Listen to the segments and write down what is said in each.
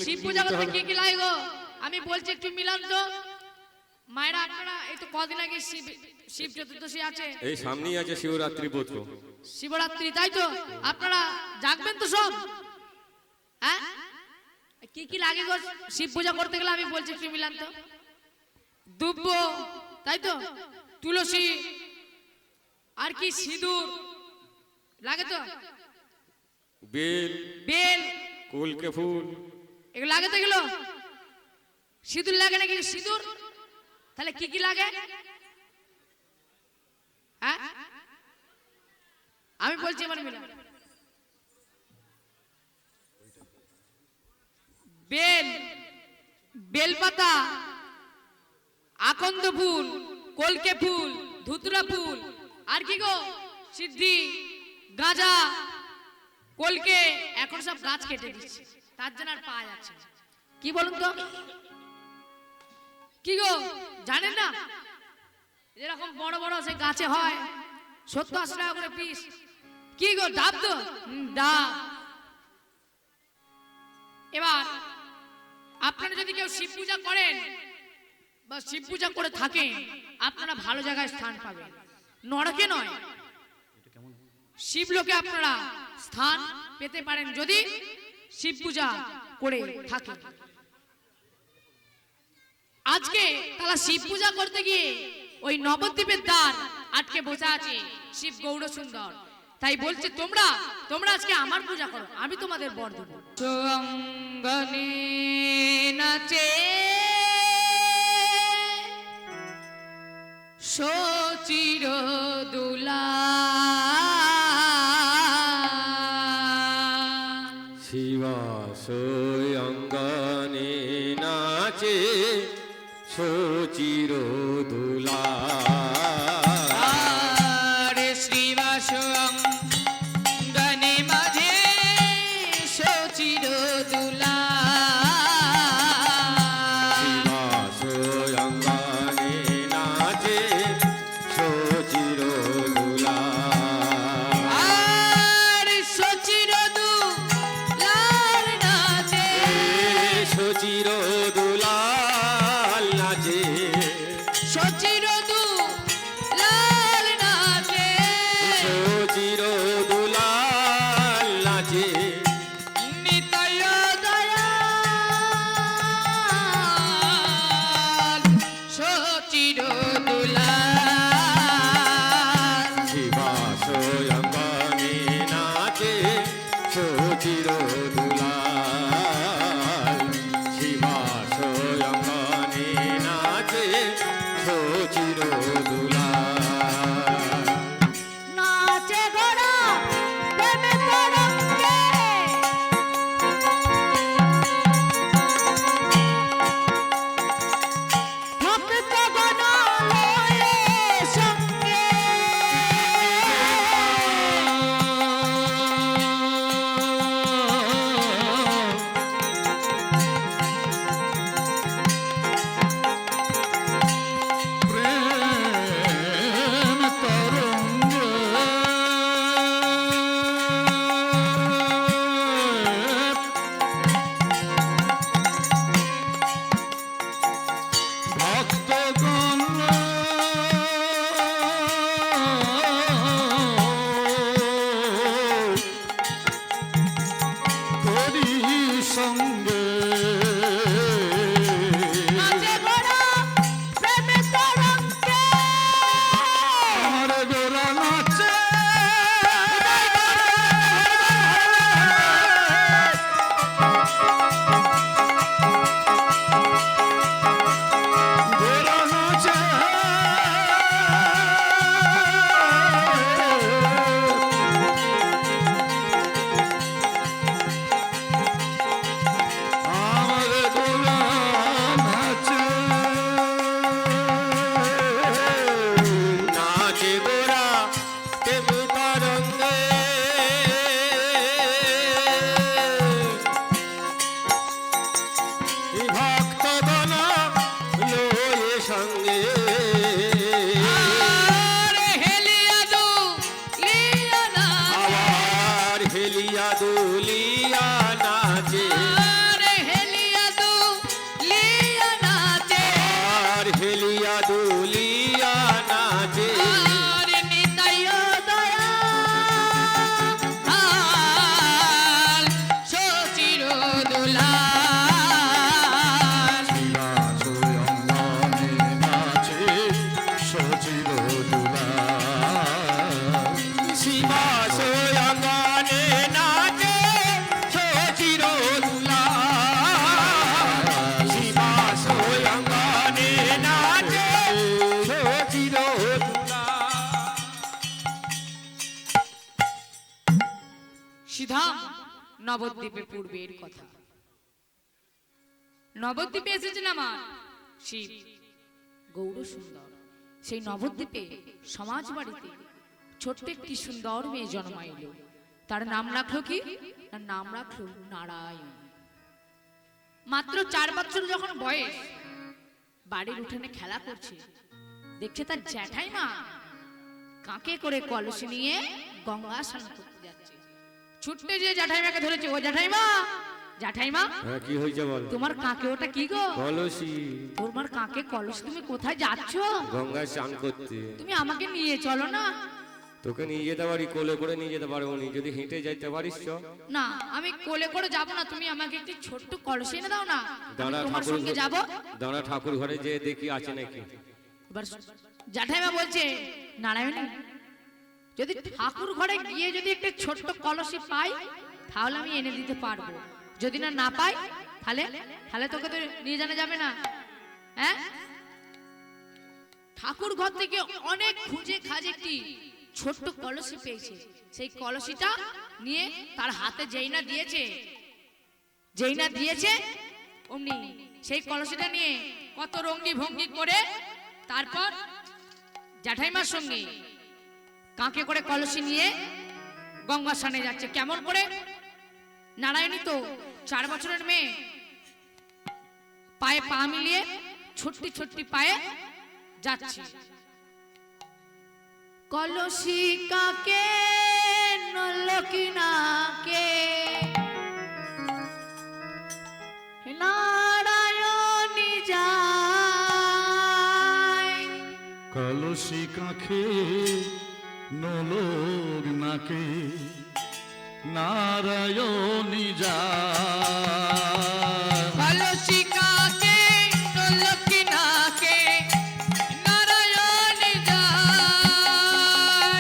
শিব পূজা করতে কি কি লাগে গো আমি বলছি একটু মিলান তো মায়েরা আপনারা এই তো কদিন আগে শিব চতুর্দশী আছে এই সামনেই আছে শিবরাত্রি ব্রত শিবরাত্রি তাই তো আপনারা জাগবেন তো সব হ্যাঁ কি কি লাগে গো শিব পূজা করতে গেলে আমি বলছি একটু মিলান তো দুব্ব তাই তো তুলসী আর কি সিঁদুর লাগে তো বেল বেল কলকে ফুল এগুলো লাগে তো এগুলো সিঁদুর লাগে নাকি সিঁদুর তাহলে কি কি লাগে হ্যাঁ আমি বলছি আমার মিলা বেল বেলপাতা আকন্দ ফুল কলকে ফুল ধুতুরা ফুল আর কি গো সিদ্ধি গাঁজা কলকে এখন সব গাছ কেটে দিচ্ছে তার জন্য আর পাওয়া যাচ্ছে কি বলুন তো কি গো জানেন না যেরকম বড় বড় সে গাছে হয় 70-80 টাকা করে পিস কি গো ডাব তো ডাব এবার আপনারা যদি কেউ শিব পূজা করেন বা শিব পূজা করে থাকেন আপনারা ভালো জায়গায় স্থান পাবেন নরকে নয় শিবলোকে আপনারা স্থান পেতে পারেন যদি শিব পূজা করে থাকেন আজকে তারা শিব পূজা করতে গিয়ে ওই নবদ্বীপের দ্বার আটকে বসে আছে শিব গৌর সুন্দর তাই বলছে তোমরা আজকে আমার পূজা করো আমি তোমাদের বর দেব অঙ্গনে নাচে সচির দুলা শিবাশয় অঙ্গনে নাচে সচির দুলা নিতাই দয়া নবদ্বীপে পূর্বের কথা। নবদ্বীপে এসেছেন আমার শিব গৌর সুন্দর। সেই নবদ্বীপে সমাজ বাড়িতে ছোট্ট একটি সুন্দর মেয়ে জন্মাইল। তার নাম রাখলো কি? তার নাম রাখলো নারায়ণ। মাত্র 4 বছর যখন বয়স, বাড়ির উঠানে খেলা করছে, দেখছে তার জ্যাঠাইমা কাঁকে করে কলসি নিয়ে গঙ্গা স্নান করতে যাচ্ছে। ছুটতে যে জ্যাঠাইমাকে ধরেছে, ও জ্যাঠাইমা, জ্যাঠাইমা হ্যাঁ কি হয়েছে বল? তোমার কাঁকে ওটা কি গো? কলসি। তোমার কাঁকে কলসি, তুমি কোথায় যাচ্ছ? গঙ্গায় স্নান করতে। তুমি আমাকে নিয়ে চলো না। তোকে নিয়ে যেতে পারি, কোলে করে নিয়ে যেতে পারবো নি, যদি হেঁটে যাইতে পারিস চ। না, আমি কোলে করে যাব না, তুমি আমাকে একটি ছোট্ট কলসি এনে দাও না, আমি দাঁড়া তোমার ঠাকুর সঙ্গে যাব। দাঁড়া ঠাকুর ঘরে যে দেখি আছে নাকি। এবার জ্যাঠাইমা বলছে, নারায়ণী, যদি ঠাকুর ঘরে গিয়ে যদি একটা ছোট্ট কলসি পাই তাহলে আমি এনে দিতে পারবো, যদি না না পাই তাহলে তাহলে তোকে তো নিয়ে জানা যাবে না। হ্যাঁ, ঠাকুর ঘর থেকে অনেক খুঁজে খাজে একটি ছোট্ট কলসি পেয়েছে। সেই কলসিটা নিয়ে তার হাতে যেই না দিয়েছে অমনি সেই কলসিটা নিয়ে কত রঙ্গি ভঙ্গি করে তারপর জ্যাঠাইমার সঙ্গে কাঁকে করে কলসি নিয়ে গঙ্গা স্নানে যাচ্ছে। কেমন করে? নারায়ণী তো 4 বছরের মেয়ে, পায়ে পা মিলিয়ে ছোট্টি ছোট্টি পায়ে যাচ্ছে। কলসি কাকে নলকিনাকে নারায়ণী যায়। কলসি কাঁখে নলোক নাকে নারায়ণী যায়। কলসি কাকে নলকিনাকে নারায়ণী যায়।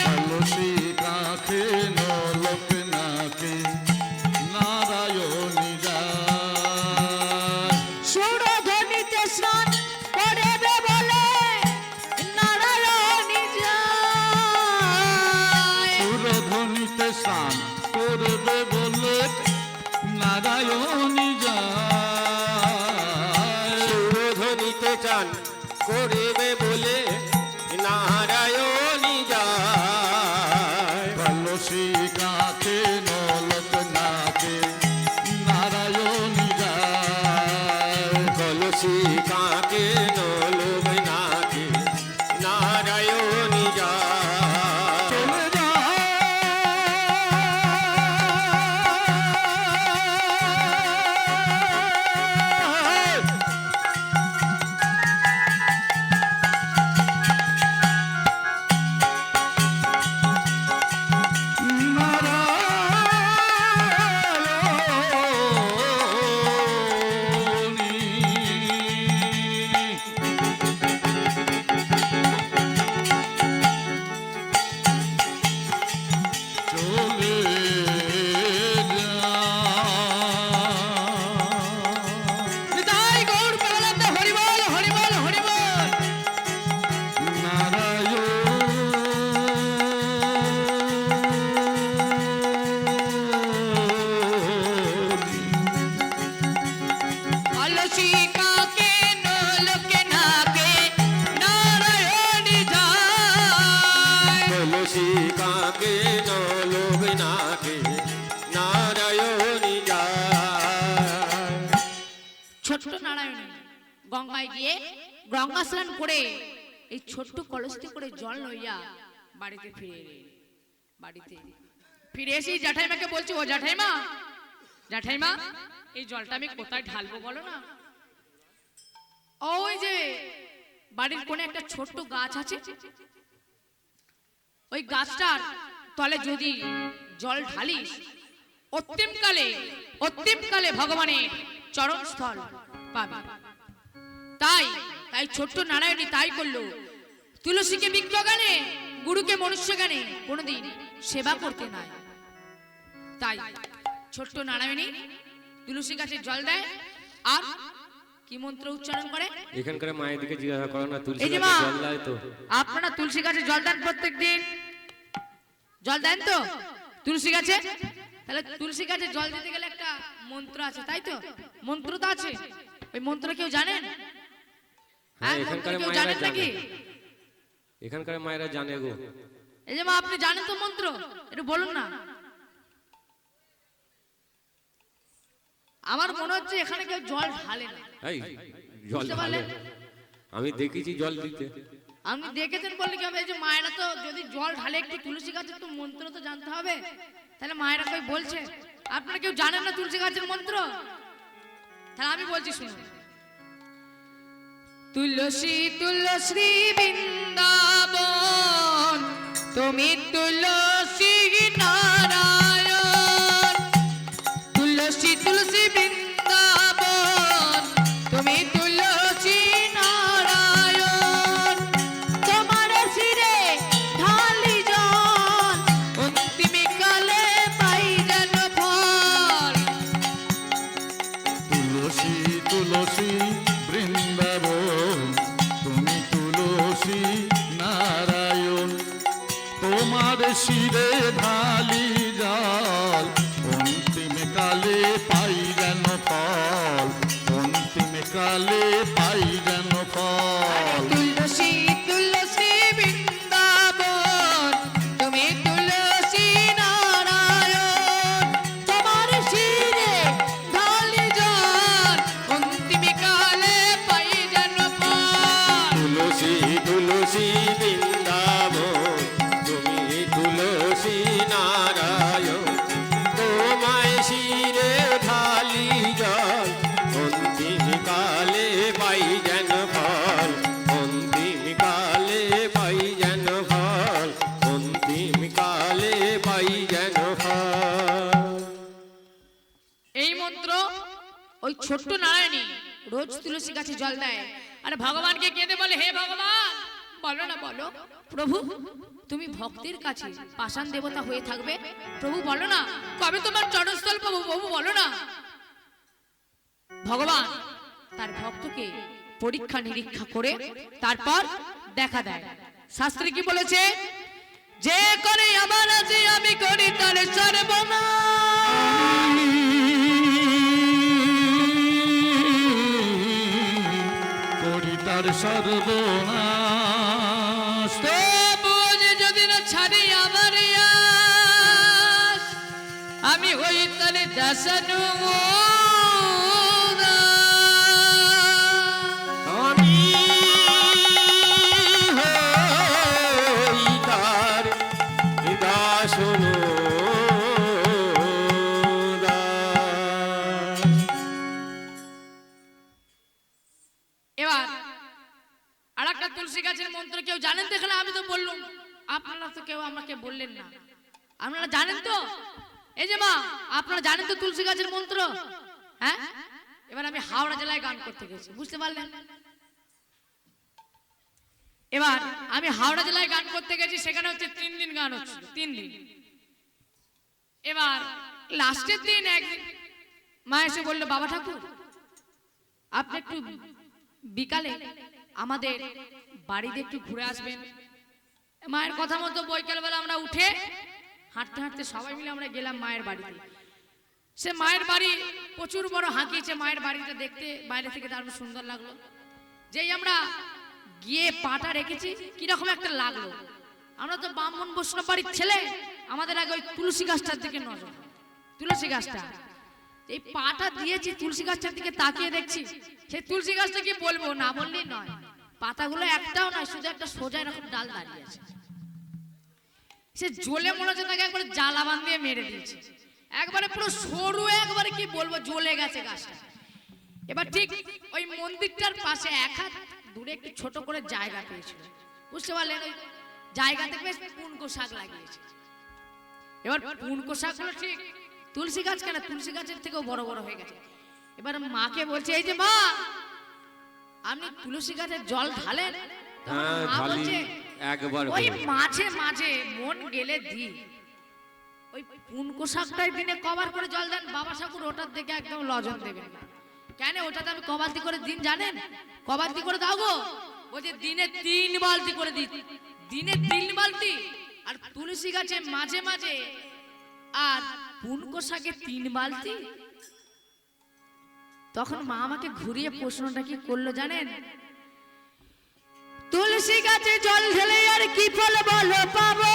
কলসি কাঁখে নলোক নাকে নারায়ণী যায়। সুরধ্বনিতে স্নান করবে বলে নারায়ণী যায়। সুরধ্বনিতে স্নান করবে বলে নারায়ণী যায়। সুরধ্বনিতে চান করিবে বলে নারায়ণী যায়। কলসি কাঁখে নলোক নাকে নারায়ণী যায়। কলসি কাকে নলোক নাকে নারায়ণী যায়। চলে যায়। নিতাই গৌর প্রেমানন্দ, হরি বল হরি বল হরি বল। কলসি কাকে নলকে নাকে নারায়ণী যায়। কলসি কাকে নলোক নাকে নারায়ণী যায়। ছোট্ট নারায়ণী গঙ্গায় গিয়ে গঙ্গা স্নান করে এই ছোট্ট কলসটি করে জল লইয়া বাড়িতে ফিরে এলেন। বাড়িতে ফিরে এসে জ্যাঠাইমাকে বলছি, ও জ্যাঠাইমা, জ্যাঠাইমা, এই জলটা আমি কোথায় ঢালবো বলো না? ওই যে বাড়ির কোণে একটা ছোট্ট গাছ আছে, ওই গাছটার তলে যদি জল ঢালিস অন্তিমকালে ভগবানের চরণস্থল পাবে। তাই তাই ছোট্ট নারায়ণী তাই করলো। তুলসীকে বিজ্ঞ জ্ঞানে, গুরুকে মনুষ্য জ্ঞানে কোনোদিন সেবা করতে নাই। তাই ছোট্ট নারায়ণী তুলসী গাছে জল দেয় আর কি মন্ত্র উচ্চারণ করে? এখানকার মায়ের দিকে জিজ্ঞাসা করো না, তুলসী এই যে গাছে মা, জল দেয় তো? আপনারা তুলসী গাছে জল দেন প্রত্যেকদিন? জল দেন তো তুলসী গাছে? তাহলে তুলসী গাছে জল দিতে গেলে একটা মন্ত্র আছে, তাই তো? মন্ত্র তো আছে, ওই মন্ত্র কেউ জানেন? হ্যাঁ, মন্ত্র এখানকার কেউ মায়েরা জানেন নাকি? জানে। এখানকার মায়েরা জানে গো। এই যে মা, আপনি জানেন তো মন্ত্র? একটু বলুন না। আমার মনে হচ্ছে এখানে কেউ জল ঢালে না। এই জল বুঝতে ঢালে পারলেন? আমি দেখেছি জল দিতে। আপনি দেখেছেন বললে কি হবে? এই যে মায়েরা তো যদি জল ঢালে একটু তুলসী গাছের তো মন্ত্র তো জানতে হবে, তাহলে মায়েরা কই বলছে। আপনারা কেউ জানেন না তুলসী গাছের মন্ত্র? তাহলে আমি বলছি শুনুন। তুলসী তুলসী বৃন্দাবন, তুমি তুলসী নারায়ণ। তুলসী তুলসী বৃন্দাবন, তুমি তুলসী নারায়ণ। তোমার শিরে ঢালি জল, অন্তিম কালে পাই যেন ফল। তুলসী তুলসী বৃন্দাবন, তুমি তুলসী নারায়ণ। তোমার শিরে ঢালি জল, অন্তিম কালে পাই যেন ফল, অন্তিম কালে পাই যেন ফল। তুলসী তুলসী বৃন্দাবন, তুমি তুলসী নারায়ণ। তোমার শিরে ঢালি জল, অন্তিম কালে পাই যেন ফল। তুলসী তুলসী বৃন্দাবন, তুমি তুলসী নারায়ণ। তোমায় শিরে ঢালি জল, অন্তিম কালে পাই যেন ফল, অন্তিম কালে পাই যেন ফল, অন্তিম কালে পাই যেন ফল। এই মন্ত্র ওই ছোট্ট নারায়ণী রোজ তুলসী গাছে জল দেয়, আর ভগবানকে কেঁদে বলে, হে ভগবান, বলো না, বলো প্রভু, তুমি ভক্তের কাছে পাষাণ দেবতা হয়ে থাকবে। প্রভু বলো না, কবে তোমার চরণস্থল পাবো? প্রভু বলো না। ভগবান তার ভক্তকে পরীক্ষা নিরীক্ষা করে তারপর দেখা দেয়। শাস্ত্রে কি বলেছে? যে করে আমার আছে আমি করি তার সর্বনাশ। করি তার সর্বনাশ। তবুও যে যদি না ছাড়ি আমার আশ, আমি হই তারে দাসানু। আমি হই তার দাসনো দাস। এবার আর একটা তুলসী গাছের মন্ত্র কেউ জানেন তো? এখানে আমি তো বললাম, আপনারা তো কেউ আমাকে বললেন না। আপনারা জানেন তো? এই যে মা, আপনারা জানেন তো তুলসী গাছের মন্ত্র? হ্যাঁ, এবার আমি হাওড়া জেলায় গান করতে গেছি, বুঝতে পারলেন? এবার আমি হাওড়া জেলায় গান করতে গেছি, সেখানে হচ্ছে 3 দিন গান হচ্ছিল, 3 দিন। এবার লাস্টের দিন একদিন মা এসে বললো, বাবা ঠাকুর, আপনি একটু বিকালে আমাদের বাড়িতে একটু ঘুরে আসবেন। মায়ের কথা মতো বৈকাল বেলা আমরা উঠে হাঁটতে হাঁটতে সবাই মিলে আমরা গেলাম মায়ের বাড়িতে। সে মায়ের বাড়ি প্রচুর বড় হাঁকিয়েছে, মায়ের বাড়িটা দেখতে বাইরে থেকে দারুণ সুন্দর লাগলো। যেই আমরা গিয়ে পাটা রেখেছি, কিরকম একটা লাগলো। আমরা তো ব্রাহ্মণ বৈষ্ণব বাড়ির ছেলে, আমাদের আগে ওই তুলসী গাছটার দিকে নজর। তুলসী গাছটা, এই পাটা দিয়েছি তুলসী গাছটার দিকে তাকিয়ে দেখছি, সেই তুলসী গাছটা কি বলবো, না বললেই নয়। পাতাগুলো একটাও নয়, শুধু একটা সোজা এরকম ডাল দাঁড়িয়ে আছে। সে জ্বলে মনে হচ্ছে তাকে একবারে জ্বালাবান দিয়ে মেরে দিয়েছে, একবারে পুরো সরু, একবারে কি বলবো, জ্বলে গেছে গাছটা। এবার ঠিক ওই মন্দিরটার পাশে 1 হাত দূরে একটু ছোট করে জায়গা পেয়েছিল, বুঝতে পারলেন? ওই জায়গাতে বেশ পুনকো শাক লাগিয়েছে। এবার পুনকো শাকগুলো ঠিক তুলসী গাছ কেন, তুলসী গাছের থেকেও বড় বড় হয়ে গেছে। এবার মাকে বলছে, এই যে মা, আপনি তুলসী গাছের জল ঢালেন? হ্যাঁ, মা ঢালি বলছে, একবার ওই করে। মাঝে মাঝে মন গেলে দি। ওই পুনকো শাকটাই দিনে কবার করে জল দেন বাবা ঠাকুর, ওটার দিকে একদম লজন দেবেন না। কেন, ওটাতে আমি কবালতি করে দিন জানেন? কবালতি করে দাও গো। বলছে দিনে 3 বালতি করে দিই, দিনে 3 বালতি। আর তুলসী গাছে মাঝে মাঝে আর পুনকো শাকে 3 বালতি। তখন মা আমাকে ঘুরিয়ে প্রশ্নটা কি করলো জানেন? তুলসী গাছে জল ঢেলে আর কি ফল বলো পাবো?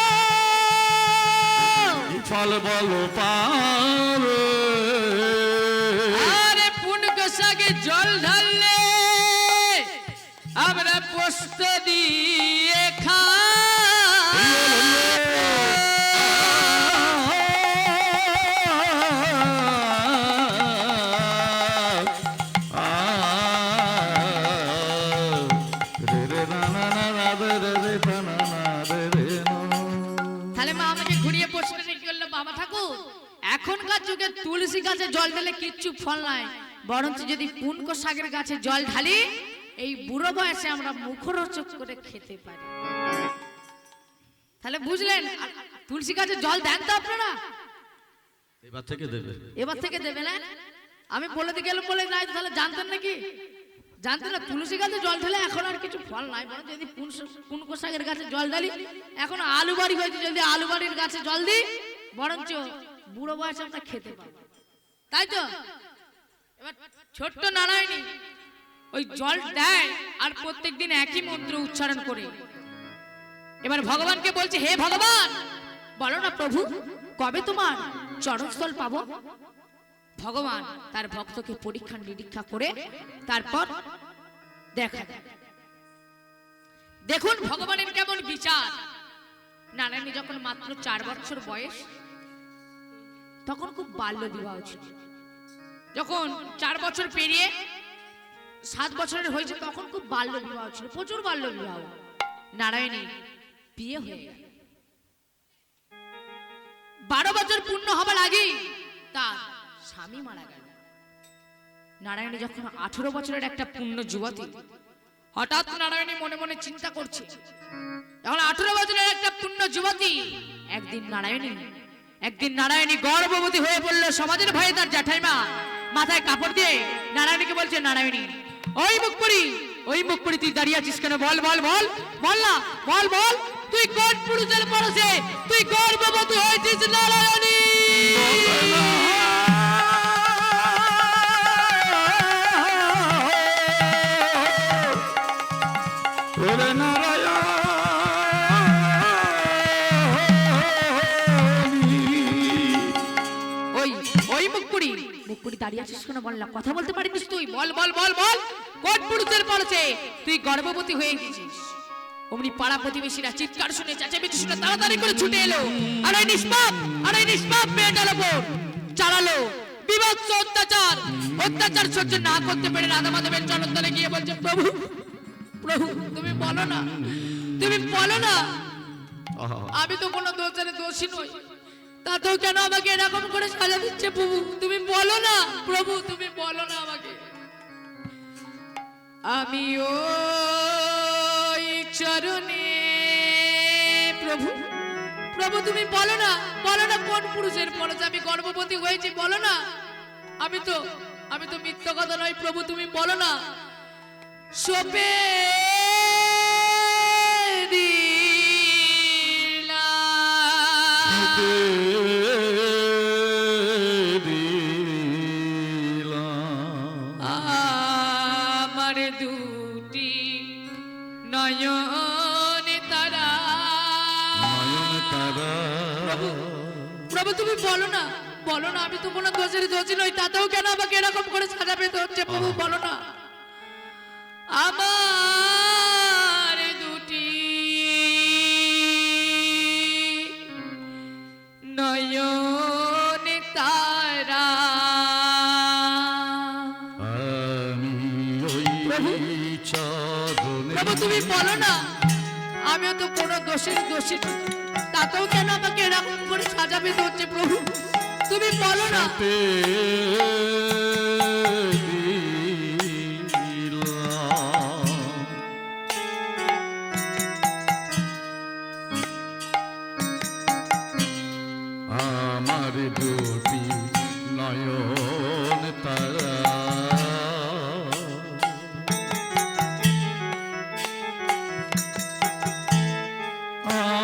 কি ফল বলো পাবে? আরে পুনকো শাকে জল ঢাললে আমরা পোস্ত দিয়ে তাহলে মা আমাকে ঘুরিয়ে প্রশ্ন করলো, বাবা ঠাকুর এখনকার যুগে তুলসী গাছে জল ঢালে কিচ্ছু ফল নাই, বরঞ্চ যদি পুনকো শাকের গাছে জল ঢালি এই বুড়ো বয়সে আমরা মুখরোচক করে খেতে পারি। তাহলে বুঝলেন? তুলসী গাছে জল দেন তো আপনারা? এবার থেকে দেবে। এবার থেকে দেবে না? আমি বলে দিয়ে গেলাম বলে নাই, তাহলে জানতেন নাকি? জানতেন না তুলসী গাছে জল ঢালে এখন আর কিছু ফল নাই, বরং যদি পুনকো শাকের গাছে জল ঢালি, এখন আলু বাড়ি হয়েছে, যদি আলু বাড়ির গাছে জল দিই বরঞ্চ বুড়ো বয়সে আমরা খেতে পাবো, তাই তো? এবার ছোট্ট নারায়ণী ওই জল দেয় আর প্রত্যেকদিন একই মন্ত্র উচ্চারণ করে এবার ভগবানকে বলছে, হে ভগবান বলো না প্রভু কবে তোমার চরণস্থল পাবো? ভগবান তার ভক্তকে পরীক্ষা নিরীক্ষা করে তারপর দেখা দেয়। দেখুন ভগবানের কেমন বিচার। নারায়ণী যখন মাত্র 4 বছর বয়স, তখন খুব বাল্য বিবাহ ছিল। যখন 4 বছর পেরিয়ে 7 বছরের হয়েছে, তখন খুব বাল্য বিবাহ ছিল, প্রচুর বাল্য বিবাহ। নারায়ণী বিয়ে হয়ে গেল। 12 বছর পূর্ণ হবার আগেই তার স্বামী মারা গেল। নারায়ণী যখন 18 বছরের একটা পূর্ণ যুবতী, হঠাৎ নারায়ণী মনে মনে চিন্তা করছে, যখন 18 বছরের একটা পূর্ণ যুবতী, একদিন নারায়ণী গর্ভবতী হয়ে পড়লো। সমাজের ভয়ে তার জ্যাঠাইমা মাথায় কাপড় দিয়ে নারায়ণীকে বলছে, নারায়ণী ওই মুখ পড়ি তুই দাঁড়িয়ে আছিস কেন? বল বল বল বল না, বল বল তুই কোন পুরুষের পরশে তুই গর্ভবতী হয়েছিস নারায়ণী? মুখপুরি দাঁড়িয়ে আছিস কেন? বল না, কথা বলতে পারিস তুই? বল বল বল বল কোন পুরুষের পরশে তুই গর্ভবতী হয়ে গেছিস? অমনি পাড়া প্রতিবেশীরা চিৎকার শুনে চেঁচামেচি শুনে তাড়াতাড়ি করে ছুটে এলো, আর এই নিষ্পাপ মেয়েটার উপর চালালো বিভৎস অত্যাচার সহ্য না করতে পেরে রাধা মাধবের চরণতলে গিয়ে বলছে, প্রভু তুমি বলো না আমি তো কোনো দোষী নই, তাতেও কেন আমাকে এরকম করে সাজা দিচ্ছে? প্রভু তুমি বলো না, প্রভু তুমি বলো না আমাকে। আমি ওই চরণে প্রভু তুমি বলো না কোন পুরুষের পরশে আমি গর্ভবতী হয়েছি, বলো না। আমি তো মিথ্যা কথা নয়, প্রভু তুমি বলো না। সোপে আমার দুটি নয়ন তারা। প্রভু তুমি বলো না আমি তো কোনো দোষী নই, তাতেও কেন আমাকে এরকম করে সাজা পেতে হচ্ছে? প্রভু বলো না। আমার দুটি নয়ন তারা। প্রভু তুমি বলো না আমিও তো কোনো দোষী, তাতেও কেন আমাকে এরকম করে সাজা পেতে হচ্ছে? প্রভু তুমি বলো না। আমার দুটি নয়ন তারা,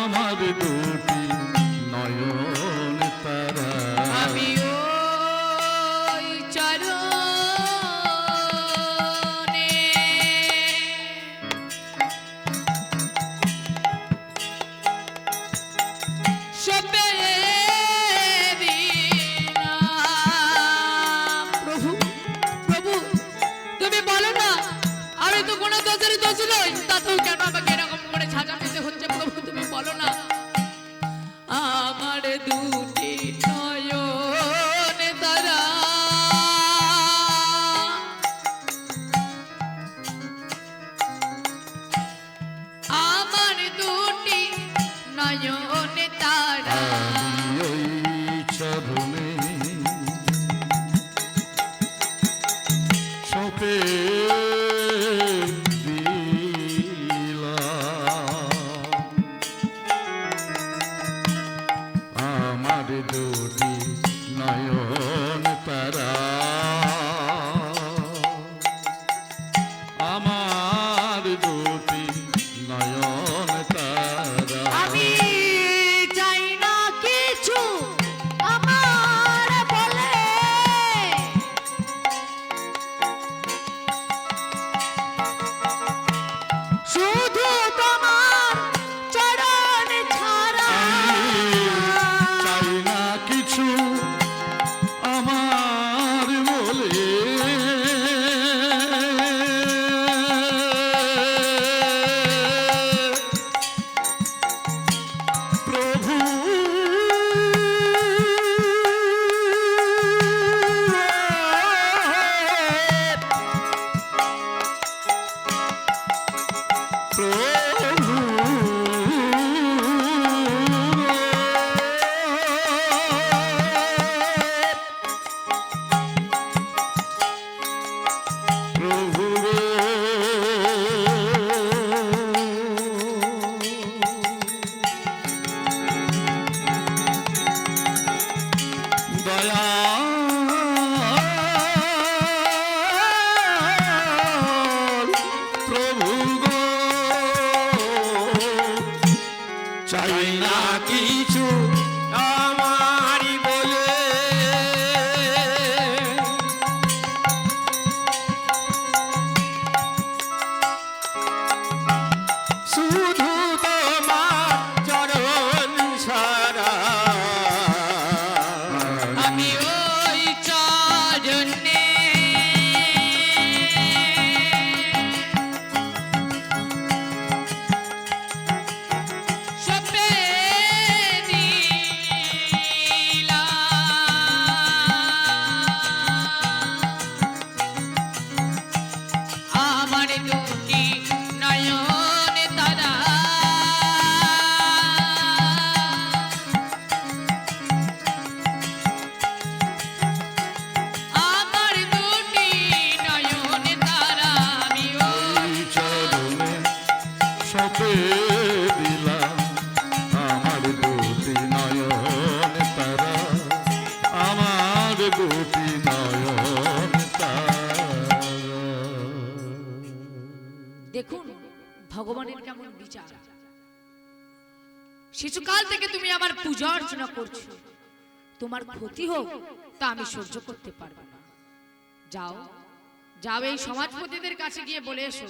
আমার দুটি নয়ন তারা, আমি তো কোনো দোষেরই দোষ নই, তাতেও কেন আমাকে এরকম করে সাজা পেতে হচ্ছে প্রভু, তুমি বলো না। আমার দুটি নয়ন তারা, আমার দুটি নয়ন তারা, আমি ওই চরণে সপে আমার দুটি নয়ন তারা, আমার দুটি নয়ন তারা। আমি চাই না কিছু আমার বলে, শুধু তোমার চরণ ছাড়া। চাই না কিছু আমার বলে, প্রভু চাই না কিছু আমারই বলে, শুধু তোমার চরণ ছাড়া। আমি ওই চরণে সপে দিলাম, আমার দুটি নয়ন তারা, আমার দুটি নয়ন তারা, আমি ওই চরণে সপে দিলাম আমার দুটি নয়ন তারা, আমার দুটি নয়ন তারা। দেখুন ভগবানের কেমন বিচার। শিশুকাল থেকে তুমি আমার পূজা অর্চনা করছো, তোমার ক্ষতি হোক তা আমি সহ্য করতে পারবো না। যাও যাও, এই সমাজপতিদের কাছে গিয়ে বলে এসো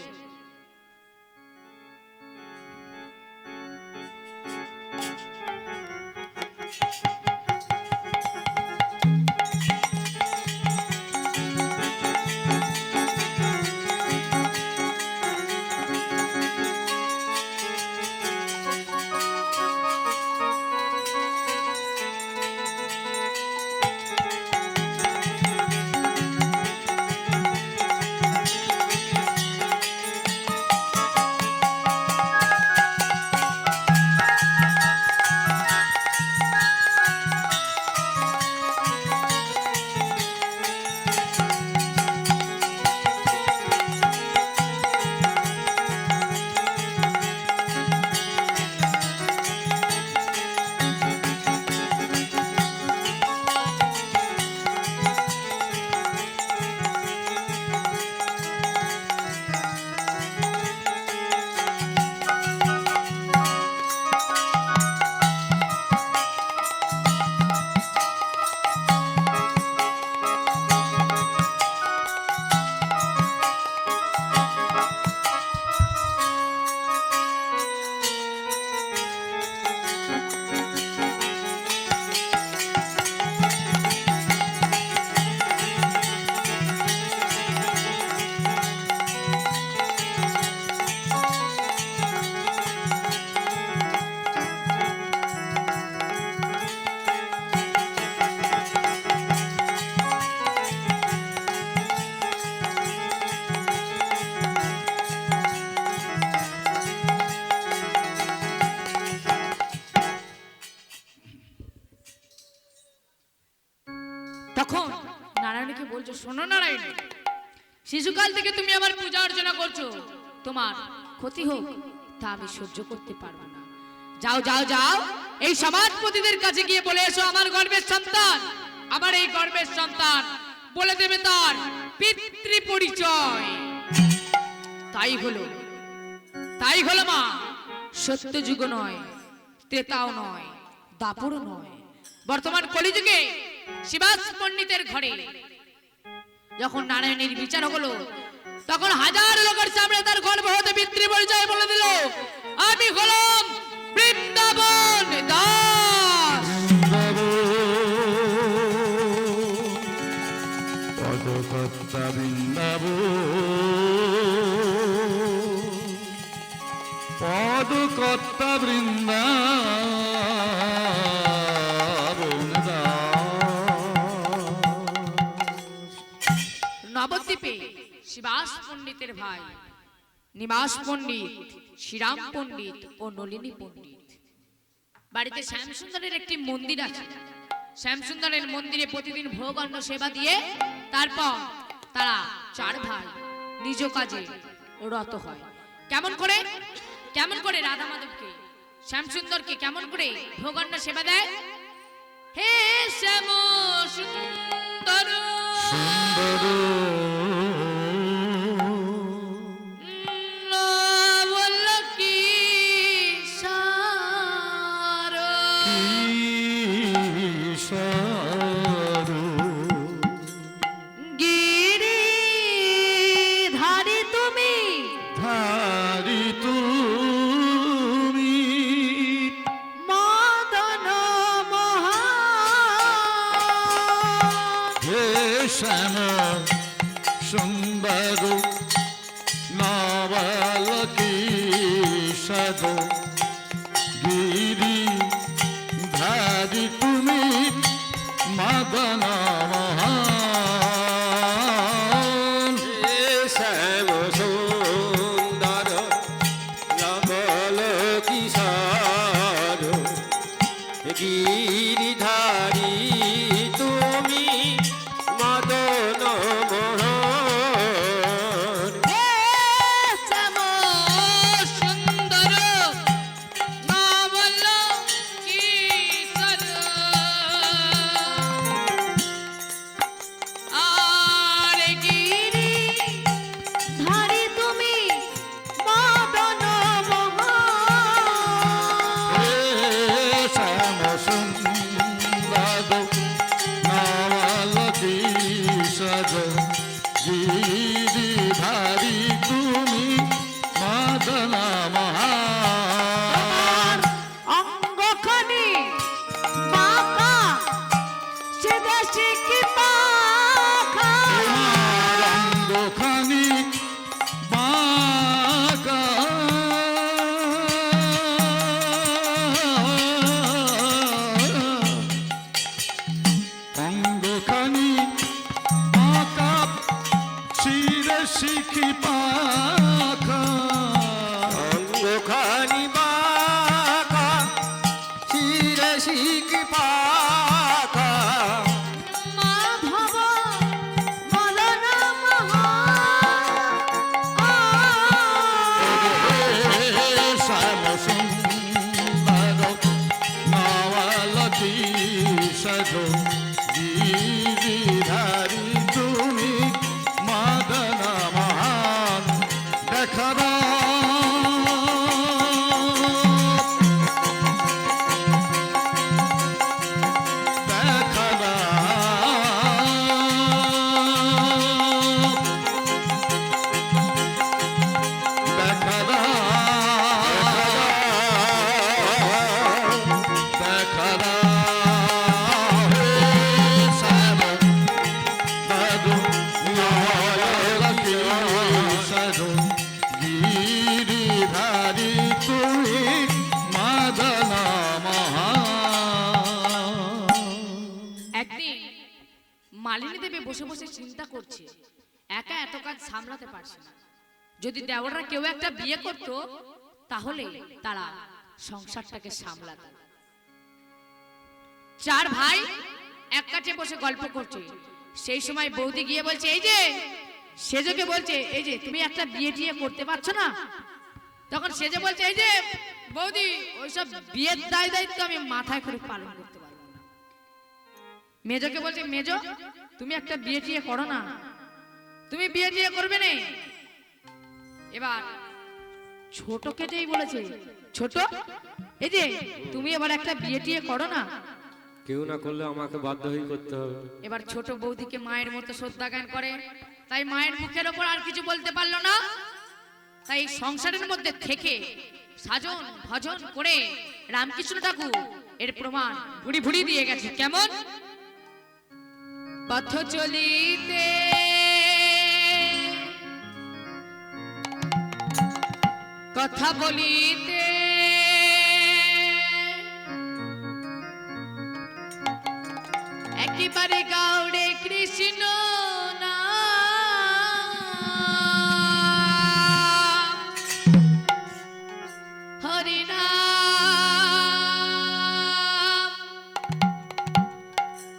শিশুকাল থেকে তুমি আমার পূজা অর্চনা করছো, তোমার ক্ষতি হোক তা আমি সহ্য করতে পারবো না। যাও যাও যাও, এই সমাজপতিদের কাছে গিয়ে বলে এসো আমার গর্ভের সন্তান, আমার এই গর্ভের সন্তান, বলে দেবে তার পিতৃ পরিচয়। তাই হলো, তাই হলো মা। সত্য যুগ নয়, ত্রেতাও নয়, দাপরও নয়, বর্তমান কলিযুগে শিবাস পণ্ডিতের ঘরে যখন নারায়ণের বিচার হলো, তখন হাজার লোকের সামনে তার গর্ভ হতে পিতৃ পরিচয় বলে দিল, আমি হলাম বৃন্দাবন দাস। পদকর্তা বৃন্দাবন, পদকর্তা বৃন্দাবন নবদ্বীপে শিবাস পণ্ডিতের ভাই নিবাস পণ্ডিত, শ্রীরাম পণ্ডিত ও নলিনী পণ্ডিত বাড়িতে শ্যামসুন্দরের একটি মন্দির আছে। শ্যামসুন্দরের মন্দিরে প্রতিদিন ভোগ অন্ন সেবা দিয়ে তারপর তারা চার ভাই নিজ কাজে রত হয়। কেমন করে, কেমন করে রাধা মাধবকে, শ্যামসুন্দরকে কেমন করে ভোগ অন্ন সেবা দেয়? হে শ্যাম সুন্দর শ্যাম সুন্দর নবলকি সদ গিরি ধারি তুমি মদন মোহন। শ্যাম সুন্দর নবল কিশোর গিরিধারী তুমি মদন মোহন। গিরিধারী তুমি মদন মোহন। অঙ্গখানি বাঁকা সে দেশে কি পাখা, অঙ্গখানি বাঁকা অঙ্গখানি বাঁকা শিরে শিখি পাখা। অঙ্গখানি বাঁকা শিরে শিখি পাখা। মাধব মদন শ্যাম সুন্দর নবলকি সদ গিরিধারী তুমি মদন মোহন। দেখা গিরিধারী তুমি মদন মোহন। একদিন মালিনী দেবী বসে বসে চিন্তা করছে, একা এত কাজ সামলাতে পারছে না। যদি দেওয়াররা কেউ একটা বিয়ে করত তাহলে তারা সংসারটাকে সামলাত। চার ভাই এক কাছে বসে গল্প করছে, সেই সময় বৌদি গিয়ে বলছে, এই যে সেজকে বলছে এই যে তুমি একটা বিয়ে টিয়ে করতে পারছো না, তখন সেজে বলছে এই যে বৌদি ওইসব বিয়ের দায় দায়িত্ব আমি মাথায় করে পালন করতে পারবো না। মেজকে বলছে মেজো তুমি একটা বিয়ে টিয়ে করো না, তুমি বিয়ে টিয়ে করবে না। এবার ছোটকে যেই বলেছে ছোট এই যে তুমি এবার একটা বিয়ে টিয়ে করো না, কেউ না করলে আমাকে বাধ্য হয়ে করতে হবে। এবার ছোট বৌদিকে মায়ের মতো শ্রদ্ধা জ্ঞান করে, তাই মায়ের মুখের ওপর আর কিছু বলতে পারলো না। তাই সংসারের মধ্যে থেকে সাজন ভজন করে রামকৃষ্ণ ঠাকুর এর প্রমাণ ভুড়ি ভুড়ি দিয়ে গেছে। কেমন? পথ চলিতে কথা বলিতে একেবারে গাউড়ে কৃষ্ণ না হরি নাম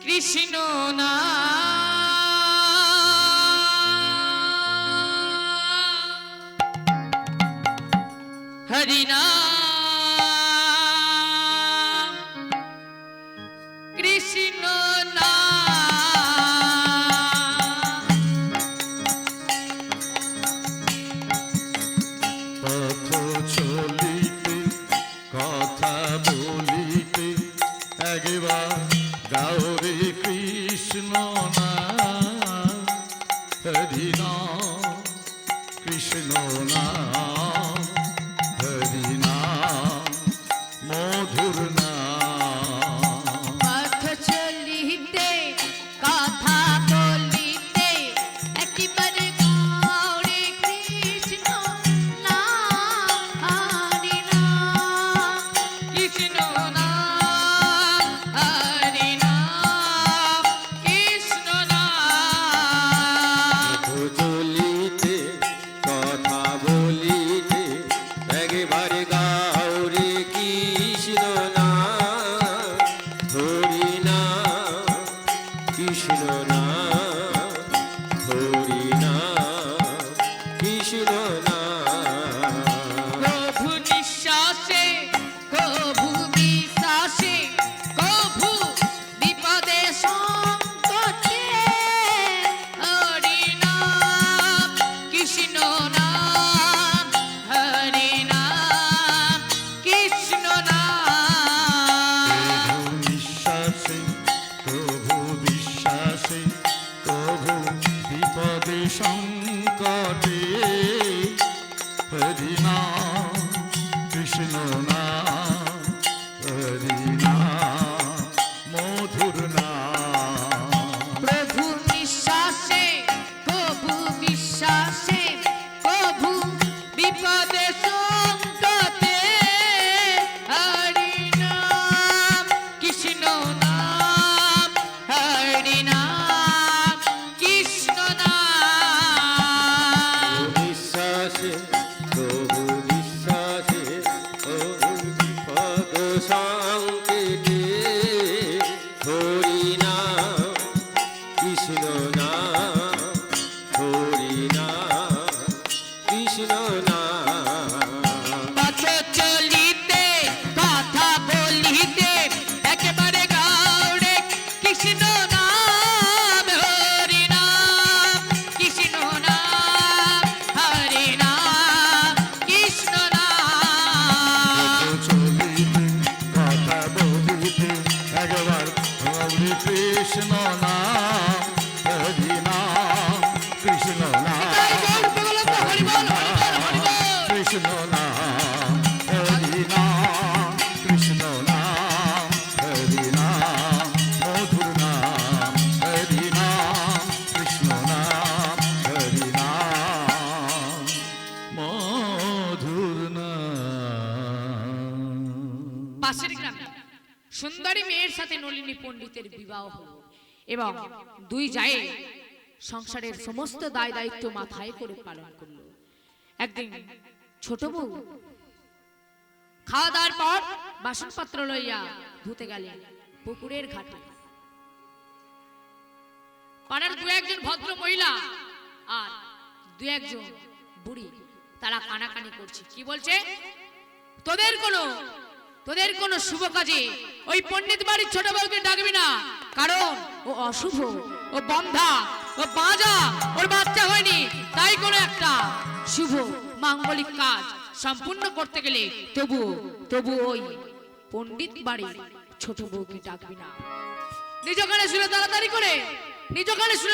কৃষ্ণ না হরি নাম কৃষ্ণ না পথ চলিতে কথা বলিতে একবার গাওরে কৃষ্ণ নাম হরি নাম কৃষ্ণ নাম হরি নাম মধুর নাম। পথ চলিতে কথা বলিতে একেবারে গৌরে কৃষ্ণ নাম হরি নাম কৃষ্ণ নাম হরি নাম কৃষ্ণ নাম চলিতে কথা বলিতে একবারে গাউরে কৃষ্ণ নাম হরি নাম কৃষ্ণ নাম হরি নাম কৃষ্ণ নাম। প্রভু নিঃশ্বাসে প্রভু বিশ্বাসে প্রভু বিপদে সংকটে হরি নাম কৃষ্ণ নাম হরি নাম কৃষ্ণ নাম। প্রভু বিশ্বাসে প্রভু বিশ্বাসে প্রভু বিপদে সংকটে হরি নাম কৃষ্ণ নাম হরি নাম মধুর নাম। প্রভু নিঃশ্বাসে প্রভু বিশ্বাসে প্রভু বিপদে সংকটে হরি নাম কৃষ্ণ নাম হরি নাম কৃষ্ণ নাম। বিশ্বাসে প্রভু বিশ্বাসে প্রভু বিপদ সংকেতে হরি নাম কৃষ্ণ নাম হরি নাম কৃষ্ণ নাম। পথ চলিতে কথা বলিতে একেবারে গাউড়ে কৃষ্ণ নাম হরি নাম কৃষ্ণ নাম হরি নাম কৃষ্ণ নাম। চলিতে কথা বলিতে একবার গৌরী কৃষ্ণ নাম হরি নাম কৃষ্ণ নাম হরি বল হরি বল কৃষ্ণ নাম হরি নাম কৃষ্ণ নাম হরি নাম মধুর নাম হরি নাম কৃষ্ণ নাম হরি নাম মধুর নাম। পাশের গ্রামে সুন্দরী মেয়ের সাথে নলিনী পণ্ডিতের বিবাহ হলো এবং দুই যায় সংসারের সমস্ত দায় দায়িত্ব মাথায় করে পালন করলো। একদিন ছোট বউ খাওয়া দাওয়ার পর বাসনপত্র লইয়া ধুতে গেলেন পুকুরের ঘাটে। পাড়ার দু একজন ভদ্র মহিলা আর দু একজন বুড়ি তারা কানাকানি করছে। কি বলছে? তোদের কোনো শুভ কাজে ওই পণ্ডিত বাড়ির ছোট বউকে ডাকবি না, কারণ ও অশুভ, ও বন্ধা, ও বাজা, ওর বাচ্চা হয়নি, তাই কোনো একটা শুভ মাঙ্গলিক কাজ সম্পূর্ণ করতে গেলে তবু ওই পণ্ডিত বাড়ির ছোট বউকে ডাকবি না। নিজ কানে শুনে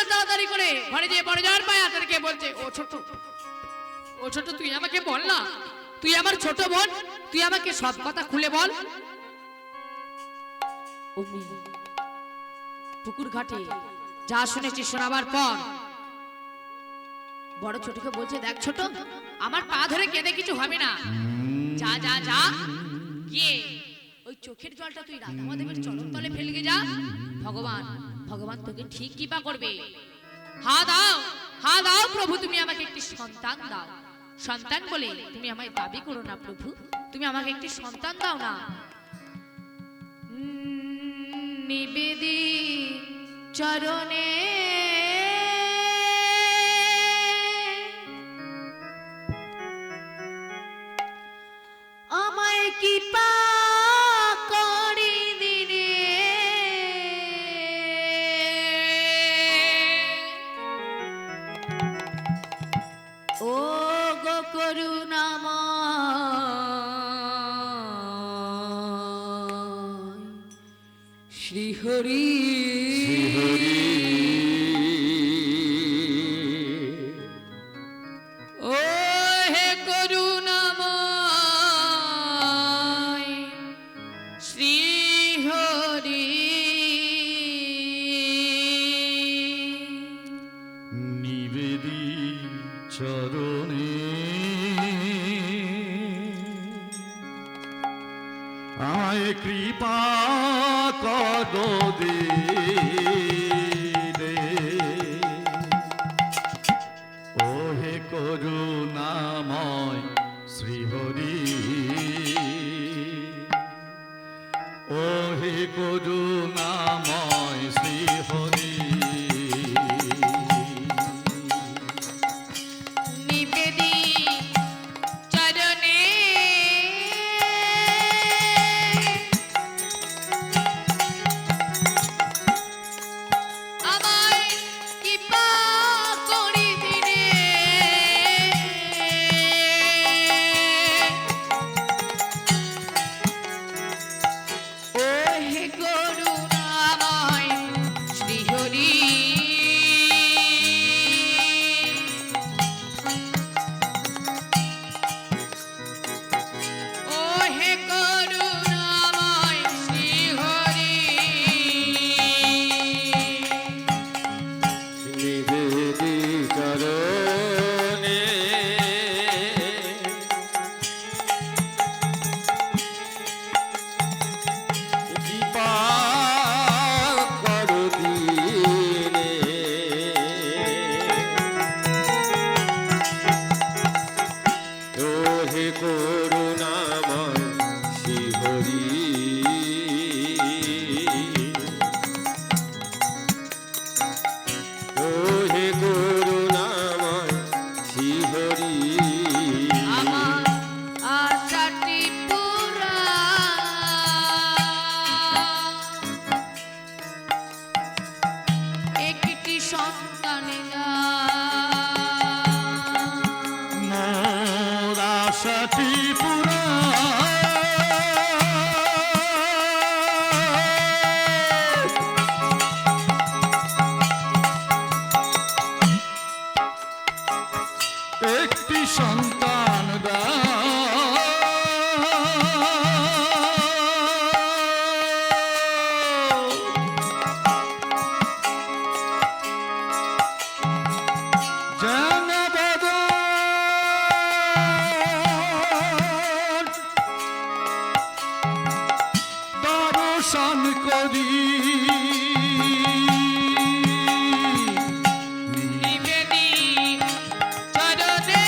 তাড়াতাড়ি করে ঘরে যেয়ে বড় যাওয়ার পায় তাদেরকে বলছে, ও ছোট তুই আমাকে বল না, তুই আমার ছোট বোন, তুই আমাকে সব কথা খুলে বল। অমনি পুকুর ঘাটে যা শুনেছি শোনাবার পর বড় ছোটকে বলছে, দেখ ছোট, আমার পা ধরে কেঁদে কিছু হবে না, যা যা যা গিয়ে ওই চোখের জলটা তুই রাধা মাধবের চরণ তলে ফেলে যা, ভগবান তোকে ঠিক কৃপা করবে। হা দাও প্রভু, তুমি আমাকে একটি সন্তান দাও। সন্তান বলে তুমি আমায় দাবি করো না প্রভু, তুমি আমাকে একটি সন্তান দাও না। নিবেদি চরণে আমায় কৃপা করি দিনে, ও গো করুণাময় শ্রীহরি। ও হে করুণাময় শ্রীহরি, নিবেদি চরণে আমায় কৃপা করো দিনে, ও হে করুণাময় শ্রীহরি, ও হে করুণাময় শ্রীহরি। নিবেদি চরণে আমায় কৃপা করি দিনে, ও হে করুণাময় শ্রীহরি। ও হে করুণাময় শ্রীহরি, নিবেদি চরণে কৃপা করো দিনে, ও হে করুণাময় শ্রীহরি, ও হে করুণাময় শ্রীহরি। আমার আশাটি পুরা একটি সন্তান মোর আশাটি পুরা একটি সন্তান যেন দর্শন করি নিবেদি চরণে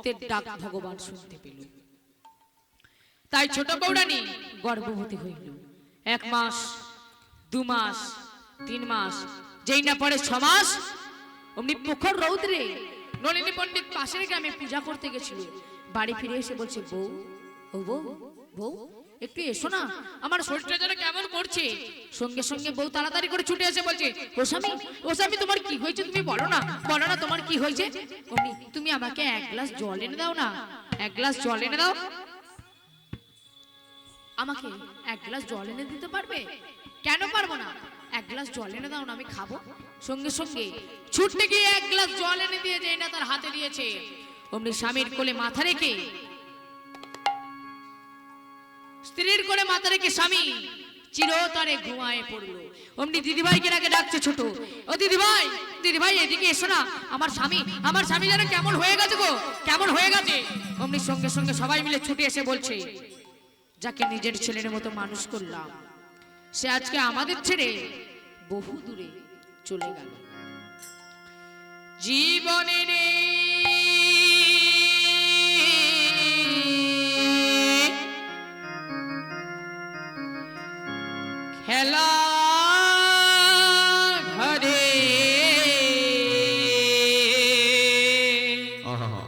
ভক্তের ডাক ভগবান শুনতে পেল। তাই ছোট বৌরানী গর্ভবতী হইল। 1 মাস, 2 মাস, 3 মাস, যেই না পরে 6 মাস, অমনি প্রখর রৌদ্রে নলিনী পণ্ডিত পাশের গ্রামে পূজা করতে গেছিল। বাড়ি ফিরে এসে বলছে, বউ, ও বউ, বউ একটু এসো না, আমার শরীরটা যেন কেমন করছে। সঙ্গে সঙ্গে বউ তাড়াতাড়ি করে ছুটে এসে বলছে, ও স্বামী, ও স্বামী, তোমার কি হয়েছে? তুমি বলো না, বলো না তোমার কি হয়েছে। অমনি, তুমি আমাকে 1 গ্লাস জল এনে দাও না, 1 গ্লাস জল এনে দাও। আমাকে 1 গ্লাস জল এনে দিতে পারবে? কেন পারবো না, 1 গ্লাস জল এনে দাও না, আমি খাবো। সঙ্গে সঙ্গে ছুটতে গিয়ে 1 গ্লাস জল এনে দিয়ে যেই না তার হাতে দিয়েছে, অমনি স্বামীর কোলে মাথা রেখে, স্ত্রীর কোলে মাথা রেখে স্বামী চিরতরে ঘুমায়ে পড়লো। অমনি দিদিভাইকে আগে ডাকছে ছোট, ও দিদিভাই, দিদিভাই এদিকে এসো না, আমার স্বামী যেন কেমন হয়ে গেছে গো, কেমন হয়ে গেছে। অমনি সঙ্গে সঙ্গে সবাই মিলে ছুটে এসে বলছে, যাকে নিজের ছেলের মতো মানুষ করলাম, সে আজকে আমাদের ছেড়ে বহু দূরে চলে গেল। জীবনের খেলা ঘরে আহা,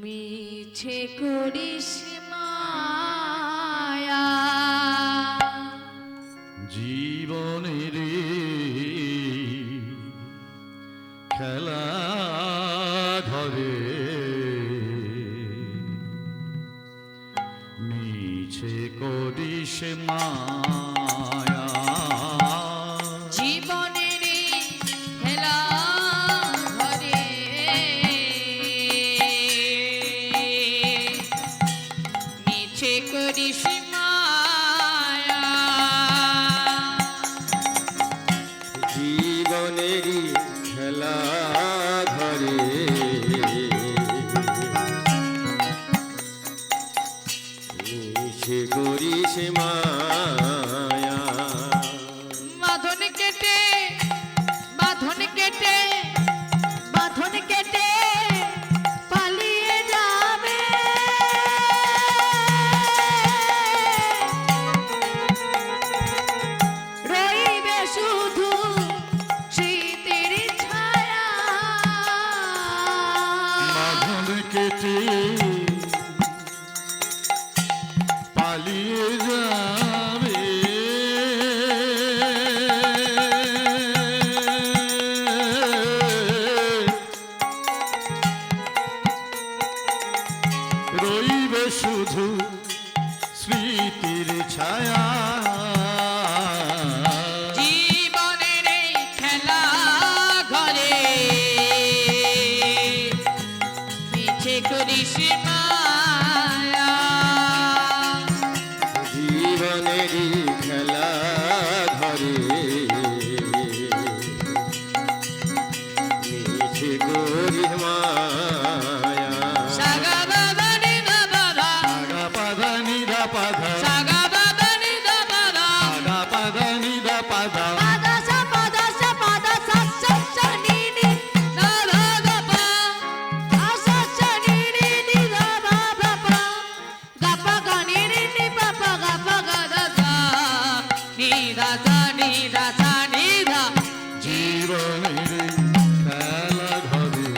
মিছে করিস মায়া, জীবনের খেলা ঘরে মিছে করিস মায়া, জীবনের খেলা ঘরে মিছে করিস মায়া, জীবনেরই খেলা ঘরে মিছে করিস মায়া। বাঁধন কেটে, বাঁধন কেটে, বাঁধন কেটে পালিয়ে যাবে, রইবে শুধু শীতের ছায়া। বাঁধন কেটে পালিয়ে যাবে, রইবে শুধু স্মৃতির ছায়া, জীবনের এই খেলা ঘরে মিছে করিস মায়া, জীবনেরই খেলা ঘরে মিছে করিস মায়া। সাগা বাবা নি দা বাবা, আগা পাধা নিধা পাধা, সাগা বাবা নি দা বাবা, আগা পাধা নিধা পাধা, পাদা সা সা সা নি নি দা দা দা পা, সা সা নি নি নি দা বা বা পা, গা পা গা নি নি নি পা পা গা পা গা দা সা, নি দা সা নি দা সা নি দা। জীবনের খেলা ঘরে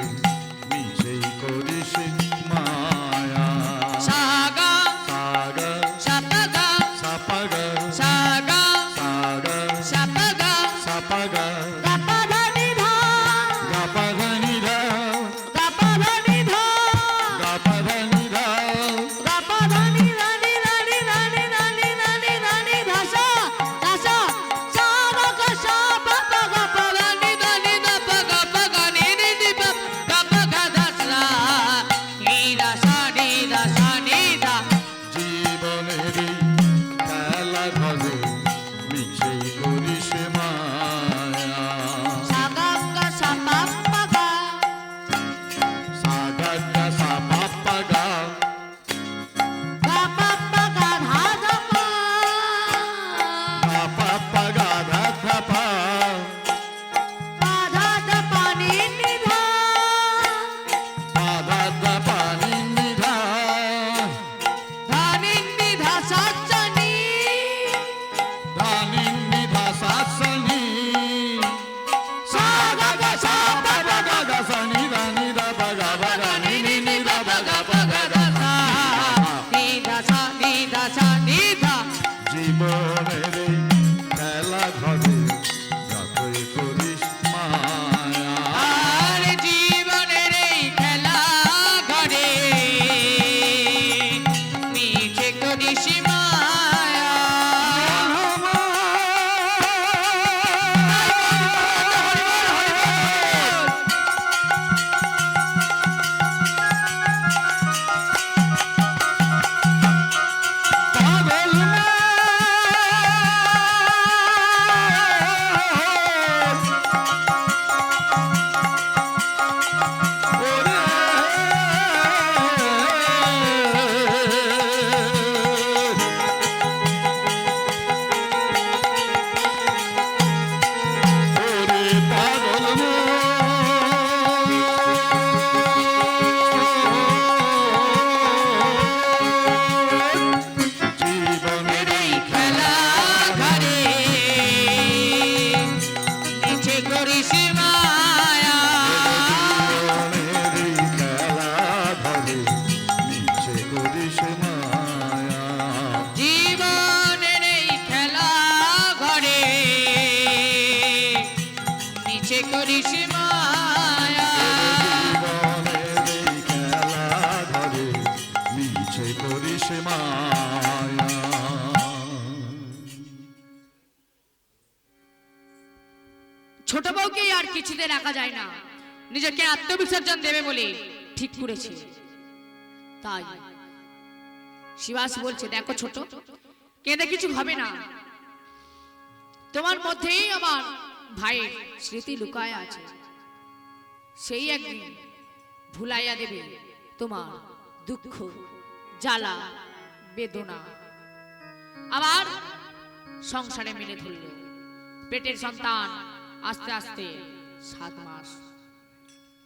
মাটিতে রাখা যায় না, নিজেকে আত্মবিসর্জন দেবে বলে ঠিক করেছে। তাই শিবাস বলছে, দেখো ছোট, কেঁদে কিছু হবে না, তোমার মধ্যেই আমার ভাইয়ের স্মৃতি লুকায় আছে, সেই একদিন ভুলাইয়া দেবে তোমার দুঃখ, জ্বালা, বেদনা। আবার সংসারে মেলে ধরল। পেটের সন্তান আস্তে আস্তে 7 মাস,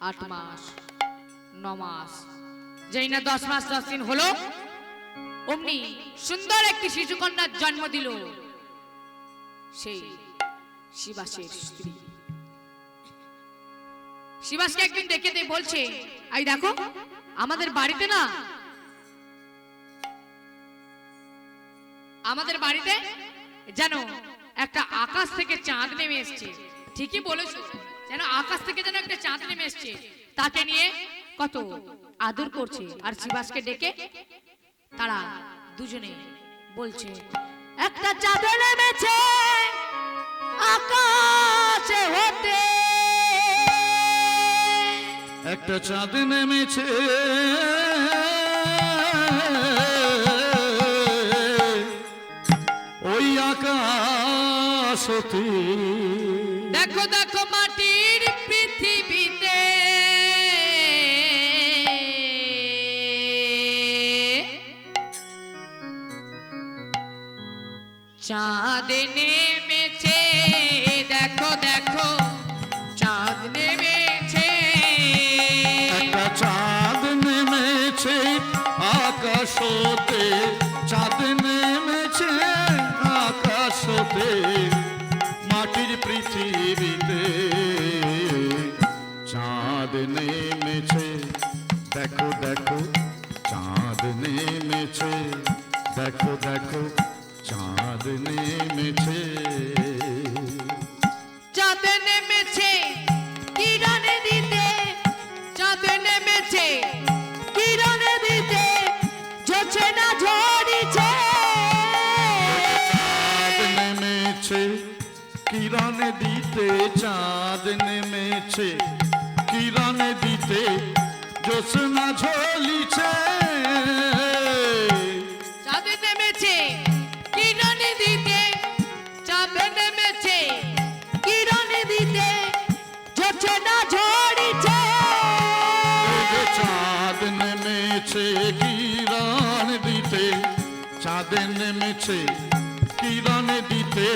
8 মাস, 9 মাস, যেই না 10 মাস 10 দিন হলো, অমনি সুন্দর একটি শিশুকন্যার জন্ম দিল সেই শিবাসের স্ত্রী। শিবাসকে একদিন ডেকে দিয়ে বলছে, এই দেখো আমাদের বাড়িতে না, আমাদের বাড়িতে যেন একটা আকাশ থেকে চাঁদ নেমে এসছে। ঠিকই বলেছো, যেন আকাশ থেকে যেন একটা চাঁদ নেমে এসছে, তাকে নিয়ে কত আদর করছে। আর শিবাসকে ডেকে তারা দুজনে বলছে, একটা চাঁদ নেমেছে আকাশে হতে, একটা চাঁদ নেমেছে ওই আকাশ হতে। দেখো দেখো মাটির পৃথিবীতে চাঁদ নেমেছে, দেখো দেখো চাঁদ নেমেছে, একটা চাঁদ নেমেছে আকাশ হতে, চাঁদ নেমেছে আকাশ হতে, মাটির পৃথিবীতে চাঁদ নেমেছে। দেখো দেখো চাঁদ নেমেছে, দেখো দেখো চাঁদ নেমেছে। চাঁদ নেমেছে কিরণ দিতে, চাঁদ নেমেছে কিরণ দিতে, ঝরছে না ঝরিছে, চাঁদ নেমেছে কিরণ দিতে, চাঁদ নেমেছে কিরণ দিতে, জ্যোৎস্না ঝলিছে। চাঁদ নেমেছে কিরণ দিতে, চাঁদ নেমেছে কিরণ দিতে, ঝরছে না ঝরিছে, চাঁদ নেমেছে কিরণ দিতে, চাঁদ নেমেছে কিরণ দিতে,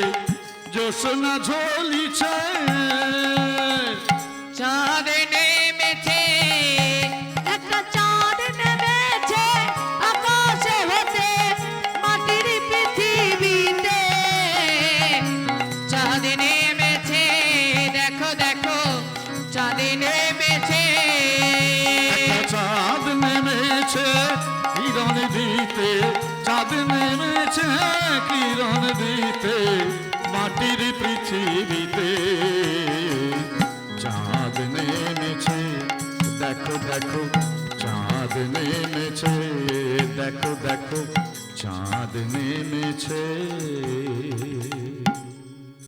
জ্যোৎস্না ঝলিছে। চাঁদ নেমেছে, একটা চাঁদ নেমেছে আকাশে হতে, মাটির পৃথিবীতে চাঁদ নেমেছে, দেখো দেখো চাঁদ নেমেছে, একটা চাঁদ নেমেছে কিরণ দিতে, চাঁদ নেমেছে কিরণ দিতে, মাটির পৃথিবীতে চাঁদ নেমেছে। দেখো দেখো চাঁদ নেমেছে, দেখো দেখো চাঁদ নেমেছে।